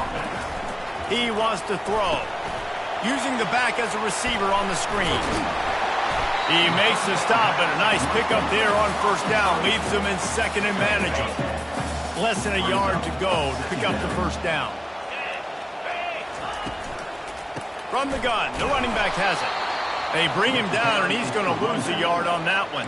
He wants to throw, using the back as a receiver on the screen. He makes the stop, and a nice pickup there on 1st down. Leaves them in 2nd and manageable. Less than a yard to go to pick up the 1st down. From the gun, the running back has it. They bring him down, and he's going to lose a yard on that one.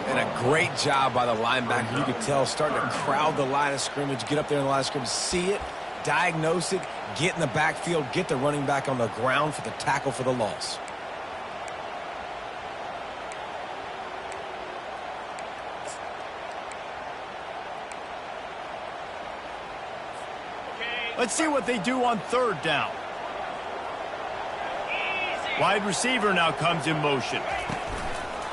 And a great job by the linebacker. You could tell starting to crowd the line of scrimmage, get up there in the line of scrimmage, see it, diagnose it, get in the backfield, get the running back on the ground for the tackle for the loss. Let's see what they do on 3rd down. Wide receiver now comes in motion.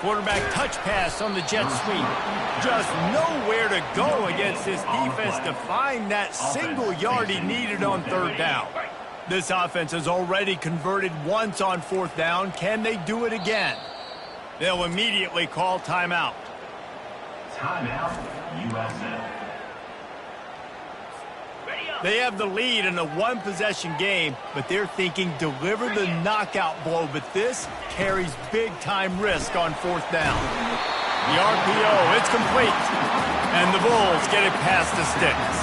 Quarterback touch pass on the jet sweep. Just nowhere to go against this defense to find that single yard he needed on 3rd down. This offense has already converted once on 4th down. Can they do it again? They'll immediately call timeout. Timeout, USA. They have the lead in a one-possession game, but they're thinking deliver the knockout blow, but this carries big-time risk on 4th down. The RPO, it's complete, and the Bulls get it past the sticks.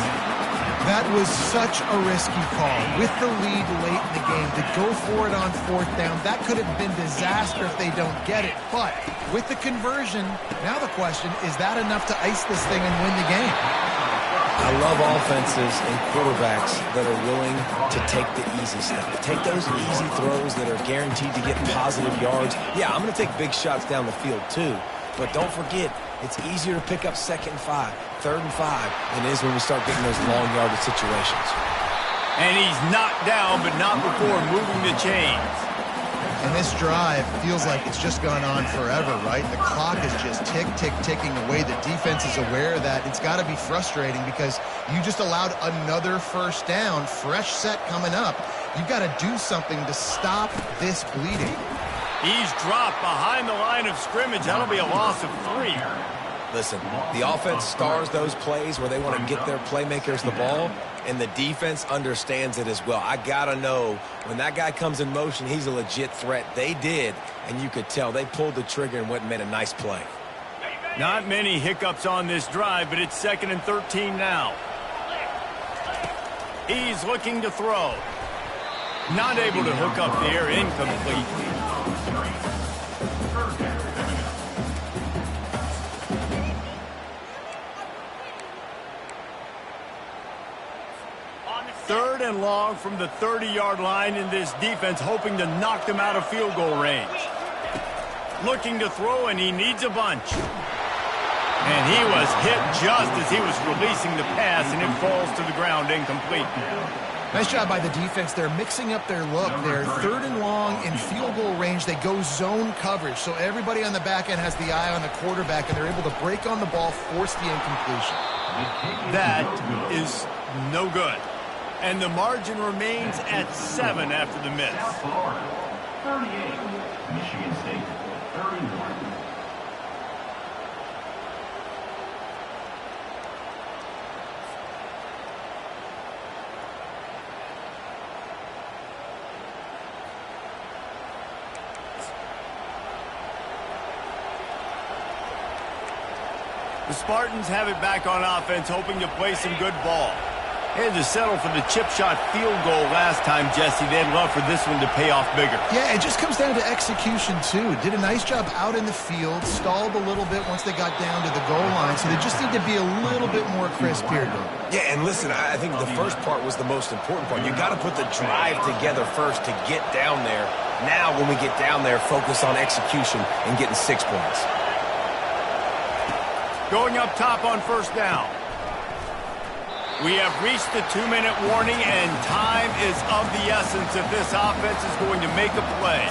That was such a risky call. With the lead late in the game, to go for it on 4th down, that could have been disaster if they don't get it. But with the conversion, now the question, is that enough to ice this thing and win the game? I love offenses and quarterbacks that are willing to take the easy stuff. Take those easy throws that are guaranteed to get positive yards. Yeah, I'm going to take big shots down the field too. But don't forget, it's easier to pick up 2nd and 5, 3rd and 5 than it is when we start getting those long yardage situations. And he's knocked down, but not before moving the chains. And this drive feels like it's just gone on forever, right? The clock is just ticking away. The defense is aware of that. It's got to be frustrating because you just allowed another 1st down, fresh set coming up. You've got to do something to stop this bleeding. He's dropped behind the line of scrimmage. That'll be a loss of 3. Listen, the offense stars those plays where they want to get their playmakers the ball, and the defense understands it as well. I got to know when that guy comes in motion, he's a legit threat. They did, and you could tell they pulled the trigger and went and made a nice play. Not many hiccups on this drive, but it's 2nd and 13 now. He's looking to throw. Not able to hook up there, incomplete. Third and long from the 30-yard line in this defense, hoping to knock them out of field goal range. Looking to throw, and he needs a bunch. And he was hit just as he was releasing the pass, and it falls to the ground incomplete. Nice job by the defense. They're mixing up their look. They're 3rd and long in field goal range. They go zone coverage. So everybody on the back end has the eye on the quarterback, and they're able to break on the ball, force the incompletion. That is no good. And the margin remains at 7 after the miss. 38, Michigan State, 31. The Spartans have it back on offense, hoping to play some good ball. They had to settle for the chip shot field goal last time, Jesse. They'd love for this one to pay off bigger. Yeah, it just comes down to execution, too. Did a nice job out in the field, stalled a little bit once they got down to the goal line, so they just need to be a little bit more crisp here. Yeah, and listen, I think the first part was the most important part. You got to put the drive together first to get down there. Now, when we get down there, focus on execution and getting 6 points. Going up top on first down. We have reached the 2-minute warning, and time is of the essence if this offense is going to make a play.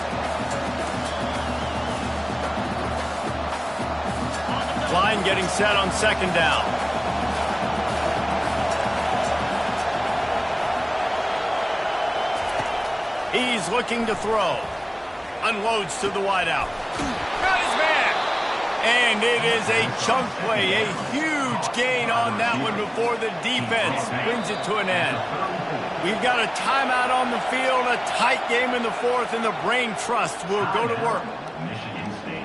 Line getting set on second down. He's looking to throw. Unloads to the wideout. Got his man. And it is a chunk play, a huge gain on that one before the defense brings it to an end. We've got a timeout on the field, a tight game in the fourth, and the brain trust will go to work. Michigan State.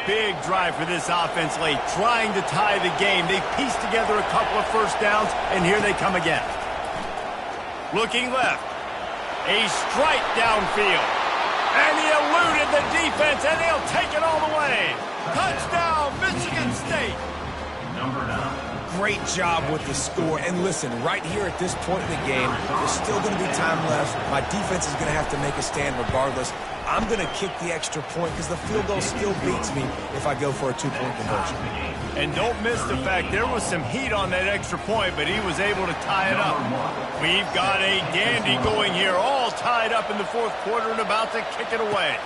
Big drive for this offense late, trying to tie the game. They pieced together a couple of first downs, and here they come again. Looking left. A strike downfield. And he eluded the defense, and they'll take it all the way. Touchdown, Michigan State. Number 9. Great job with the score. And listen, right here at this point in the game, there's still going to be time left. My defense is going to have to make a stand regardless. I'm going to kick the extra point because the field goal still beats me if I go for a 2-point conversion. And don't miss the fact there was some heat on that extra point, but he was able to tie it up. We've got a dandy going here, all tied up in the fourth quarter and about to kick it away.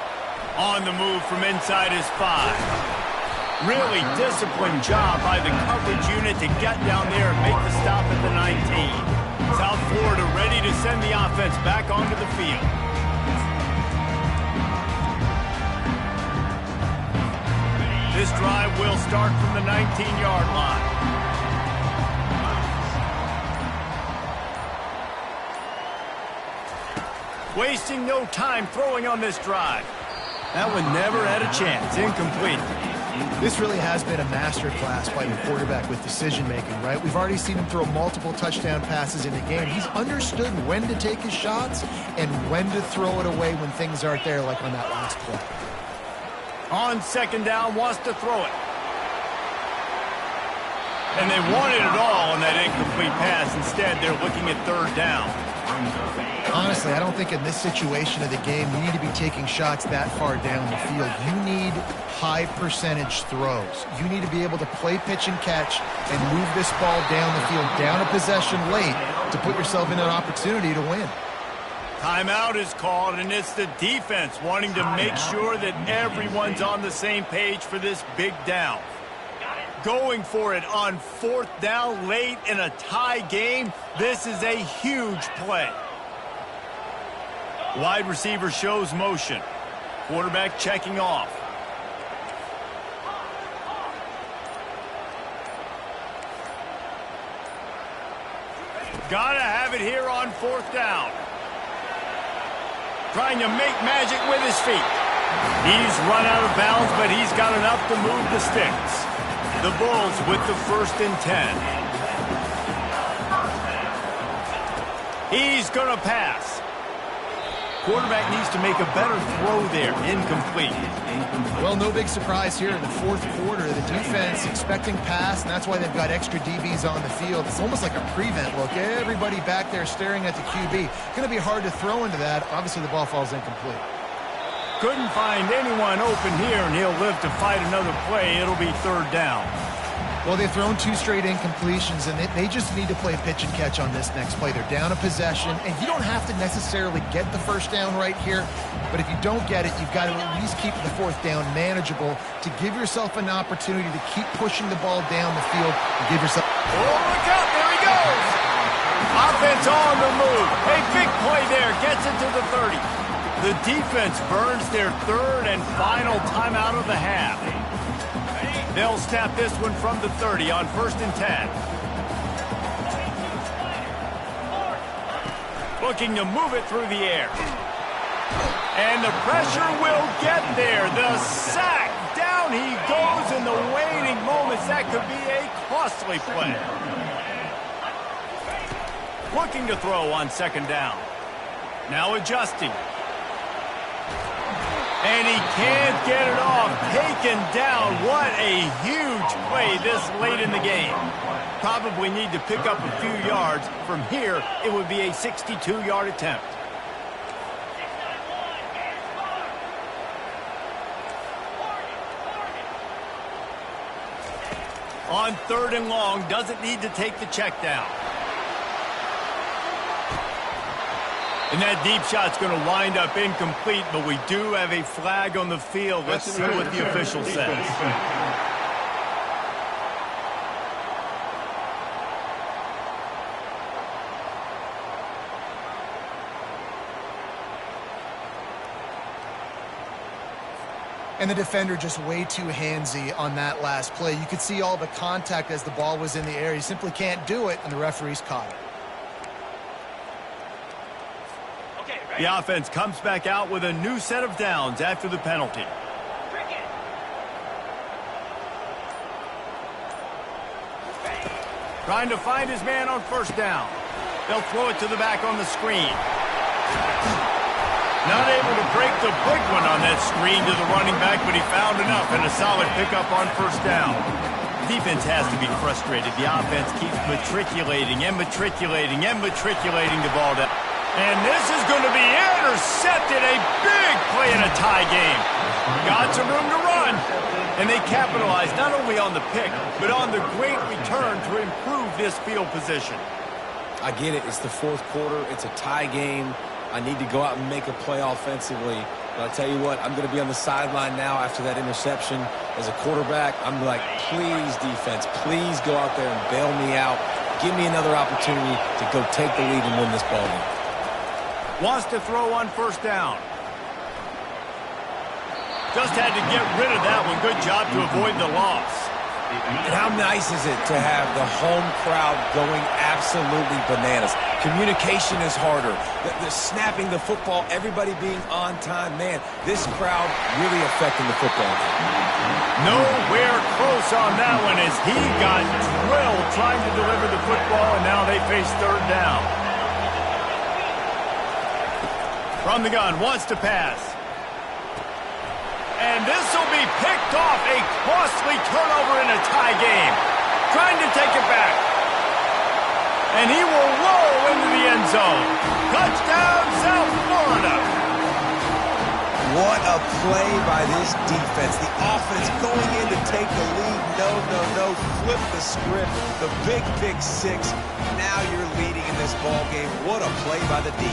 On the move from inside his 5. Really disciplined job by the coverage unit to get down there and make the stop at the 19. South Florida ready to send the offense back onto the field. This drive will start from the 19-yard line. Wasting no time throwing on this drive. That one never had a chance. Incomplete. This really has been a masterclass by the quarterback with decision-making, right? We've already seen him throw multiple touchdown passes in the game. He's understood when to take his shots and when to throw it away when things aren't there, like on that last play. On second down, wants to throw it. And they wanted it all on that incomplete pass. Instead, they're looking at third down. Honestly, I don't think in this situation of the game you need to be taking shots that far down the field. You need high percentage throws. You need to be able to play pitch and catch and move this ball down the field, down a possession late to put yourself in an opportunity to win. Timeout is called, and it's the defense wanting to make sure that everyone's on the same page for this big down. Going for it on fourth down late in a tie game. This is a huge play. Wide receiver shows motion. Quarterback checking off. Gotta have it here on fourth down. Trying to make magic with his feet. He's run out of bounds, but he's got enough to move the sticks. The Bulls with the 1st and 10. He's going to pass. Quarterback needs to make a better throw there. Incomplete. Well, no big surprise here in the fourth quarter. The defense expecting pass, and that's why they've got extra DBs on the field. It's almost like a prevent look. Everybody back there staring at the QB. Going to be hard to throw into that. Obviously, the ball falls incomplete. Couldn't find anyone open here, and he'll live to fight another play. It'll be third down. Well, they've thrown 2 straight incompletions, and they just need to play pitch and catch on this next play. They're down a possession, and you don't have to necessarily get the first down right here, but if you don't get it, you've got to at least keep the 4th down manageable to give yourself an opportunity to keep pushing the ball down the field and give yourself... Oh, look out, there he goes! Offense on the move. A big play there, gets it to the 30. The defense burns their 3rd and final timeout of the half. They'll snap this one from the 30 on 1st and 10. Looking to move it through the air. And the pressure will get there. The sack. Down he goes in the waning moments. That could be a costly play. Looking to throw on 2nd down. Now adjusting. And he can't get it off. Taken down. What a huge play this late in the game. Probably need to pick up a few yards. From here, it would be a 62-yard attempt. On 3rd and long, doesn't need to take the check down. And that deep shot's going to wind up incomplete, but we do have a flag on the field. Let's see what the official says. And the defender just way too handsy on that last play. You could see all the contact as the ball was in the air. He simply can't do it, and the referee's caught it. The offense comes back out with a new set of downs after the penalty. Trying to find his man on 1st down. They'll throw it to the back on the screen. Not able to break the big one on that screen to the running back, but he found enough and a solid pickup on 1st down. Defense has to be frustrated. The offense keeps matriculating and matriculating and matriculating the ball down. And this is going to be intercepted. A big play in a tie game. Got some room to run. And they capitalized not only on the pick, but on the great return to improve this field position. I get it. It's the 4th quarter. It's a tie game. I need to go out and make a play offensively. But I'll tell you what, I'm going to be on the sideline now after that interception. As a quarterback, I'm like, please, defense, please go out there and bail me out. Give me another opportunity to go take the lead and win this ball game. Wants to throw on 1st down. Just had to get rid of that one. Good job to avoid the loss. And how nice is it to have the home crowd going absolutely bananas? Communication is harder. The snapping the football, everybody being on time. Man, this crowd really affecting the football game. Nowhere close on that one as he got drilled trying to deliver the football, and now they face 3rd down. From the gun, wants to pass. And this will be picked off. A costly turnover in a tie game. Trying to take it back. And he will roll into the end zone. Touchdown, South Florida. What a play by this defense. The offense going in to take the lead. No. Flip the script. The big pick 6. Now you're leading in this ball game. What a play by the D.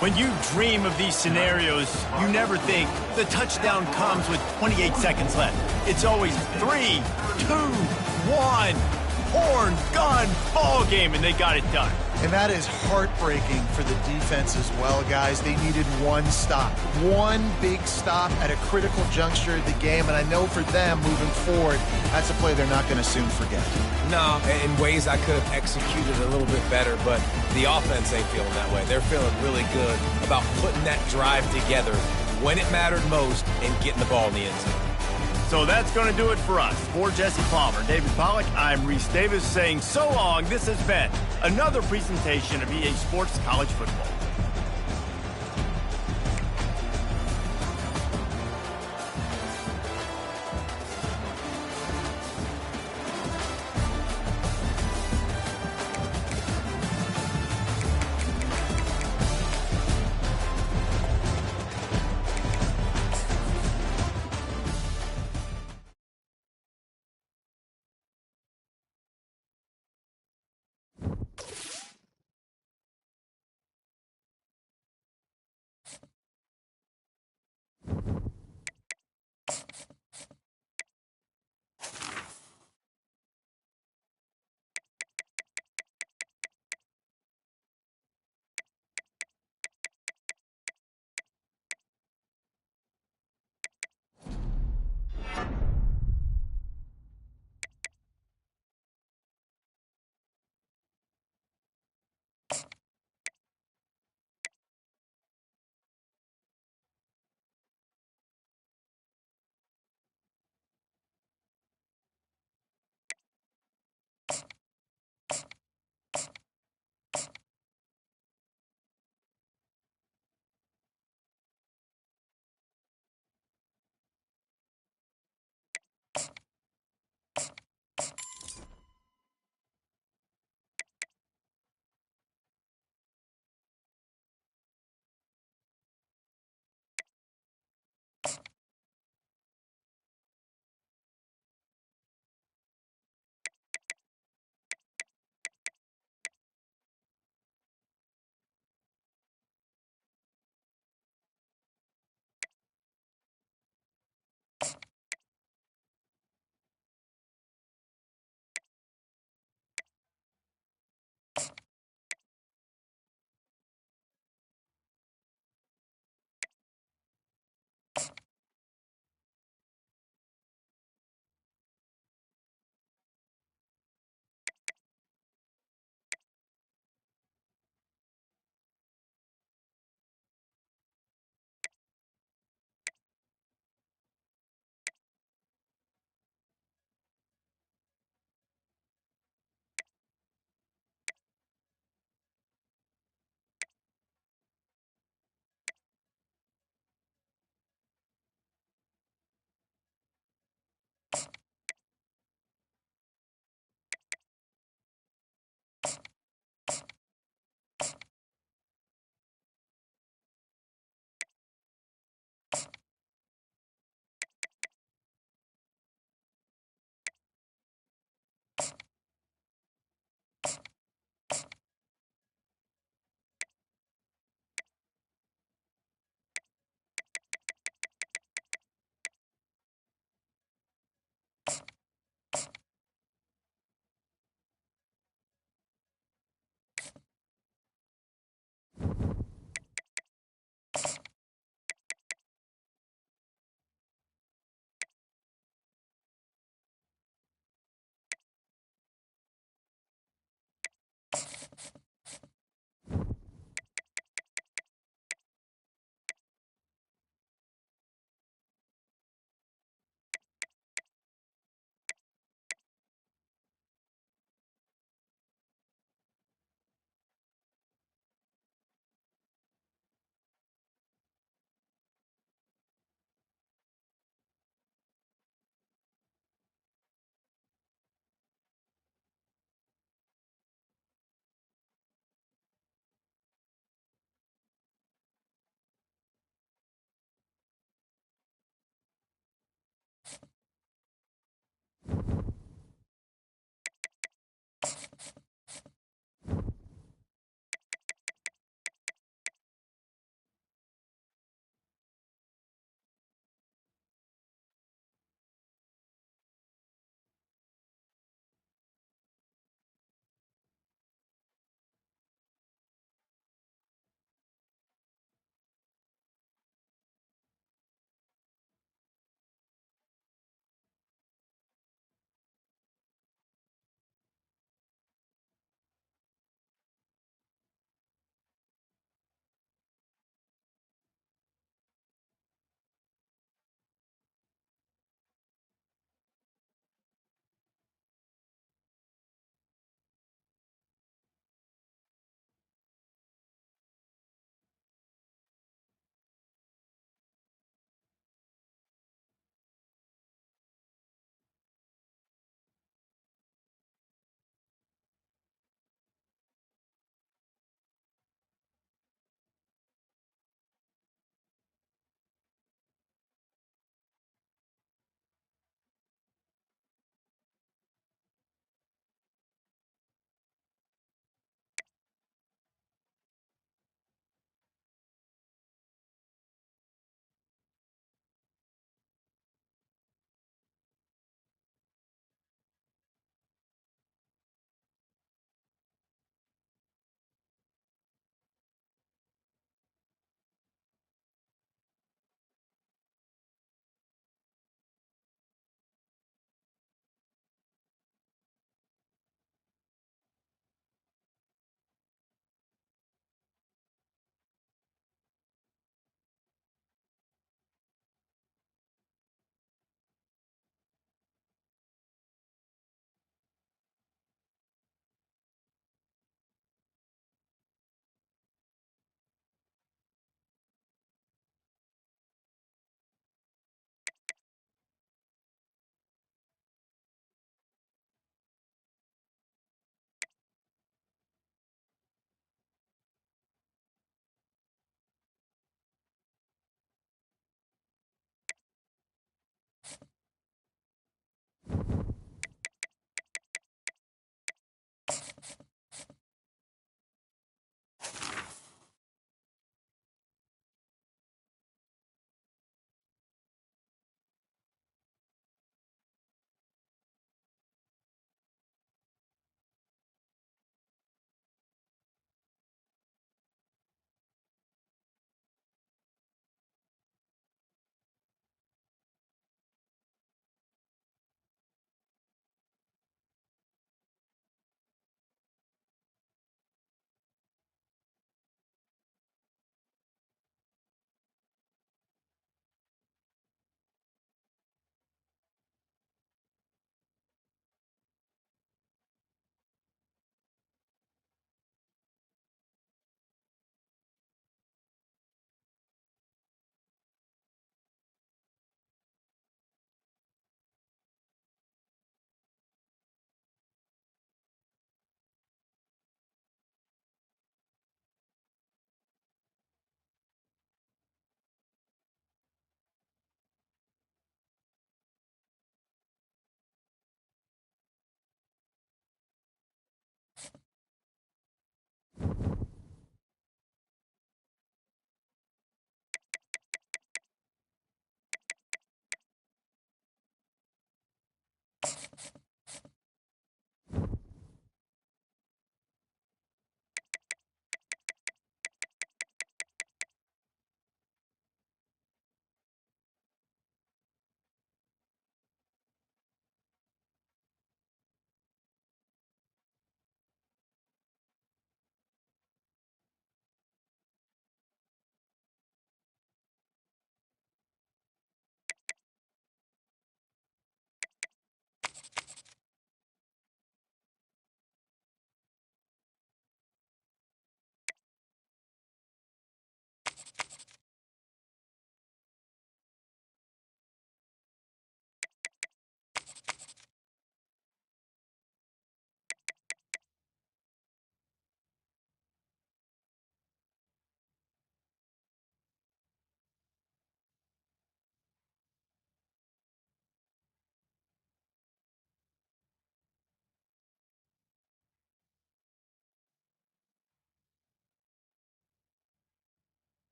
When you dream of these scenarios, you never think the touchdown comes with 28 seconds left. It's always 3, 2, 1, horn, gun, ball game, and they got it done. And that is heartbreaking for the defense as well, guys. They needed one stop. One big stop at a critical juncture of the game, and I know for them moving forward, that's a play they're not going to soon forget. No, in ways I could have executed a little bit better, but the offense ain't feeling that way. They're feeling really good about putting that drive together when it mattered most and getting the ball in the end zone. So that's going to do it for us. For Jesse Palmer, David Pollack, I'm Reese Davis saying so long. This has been another presentation of EA Sports College Football.